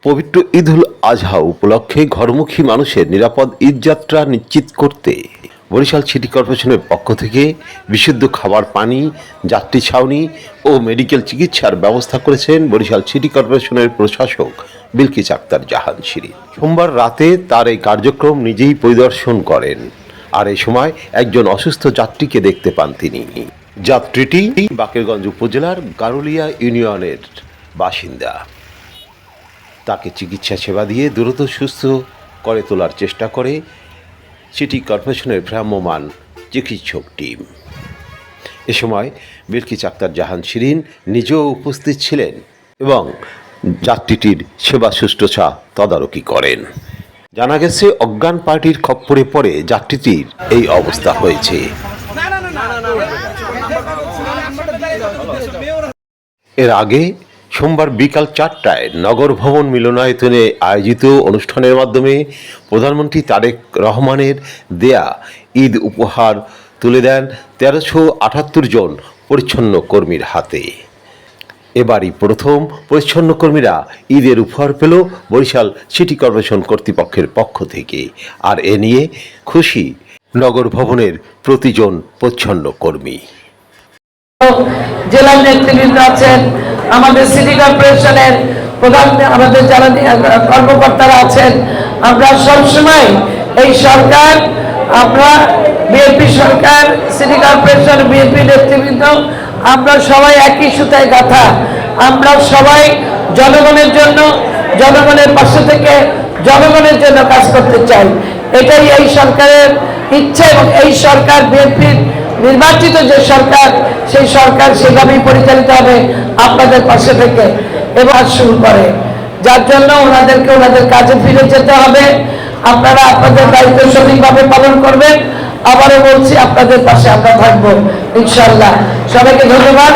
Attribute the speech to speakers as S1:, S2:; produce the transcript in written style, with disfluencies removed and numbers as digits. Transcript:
S1: পবিত্র ঈদ উল আজহা উপলক্ষে ঘরমুখী মানুষের নিরাপদ ঈদযাত্রা নিশ্চিত করতে বরিশাল সিটি কর্পোরেশনের পক্ষ থেকে বিশুদ্ধ খাবার পানি, যাত্রী ছাউনি ও মেডিকেল চিকিৎসার ব্যবস্থা করেছেন বরিশাল সিটি কর্পোরেশনের প্রশাসক বিলকিস আক্তার জাহান শিরিন। সোমবার রাতে তার এই কার্যক্রম নিজেই পরিদর্শন করেন, আর এই সময় একজন অসুস্থ যাত্রীকে দেখতে পান তিনি। যাত্রীটি বাকেরগঞ্জ উপজেলার গারুলিয়া ইউনিয়নের বাসিন্দা। তাকে চিকিৎসা সেবা দিয়ে দ্রুত সুস্থ করে তোলার চেষ্টা করে সিটি কর্পোরেশনের ভ্রাম্যমাণ চিকিৎসক টিম। এ সময় বিলকিস আক্তার জাহান শিরিন নিজেও উপস্থিত ছিলেন এবং যাত্রীটির সেবা শুশ্রূষা তদারকি করেন। জানা গেছে, অজ্ঞান পার্টির খপ্পরে পড়ে যাত্রীটির এই অবস্থা হয়েছে। এর আগে সোমবার বিকাল 4টায় নগর ভবন মিলনায়তনে আয়োজিত অনুষ্ঠানের মাধ্যমে প্রধানমন্ত্রী তারেক রহমানের দেয়া ঈদ উপহার তুলে দেন 1378 জন পরিচ্ছন্ন কর্মীর হাতে। এবারই প্রথম পরিচ্ছন্ন কর্মীরা ঈদের উপহার পেল বরিশাল সিটি কর্পোরেশন কর্তৃপক্ষের পক্ষ থেকে। আর এ নিয়ে খুশি নগর ভবনের প্রতিজন পরিচ্ছন্ন কর্মী।
S2: জেলার নেতৃবৃন্দ আছেন, আমাদের সিটি কর্পোরেশনের প্রধান, আমাদের যারা কর্মকর্তারা আছেন, আমরা সবসময় এই সরকার, আমরা বিএনপি সরকার, সিটি কর্পোরেশন, বিএনপি নেতৃবৃন্দ, আমরা সবাই একই সুতায় গাঁথা। আমরা সবাই জনগণের জন্য, জনগণের পাশে থেকে জনগণের জন্য কাজ করতে চাই। এটাই এই সরকারের ইচ্ছা এবং এই সরকার বিএনপির নির্বাচিত যে সরকার, সেই সরকার সেভাবেই পরিচালিত হবে আপনাদের পাশে থেকে এবার শুরু করে। যার জন্য ওনাদেরকে ওনাদের কাজে ফিরে যেতে হবে। আপনারা আপনাদের দায়িত্ব সঠিকভাবে পালন করবেন। আবারও বলছি, আপনাদের পাশে আমরা থাকবো ইনশাআল্লাহ। সবাইকে ধন্যবাদ।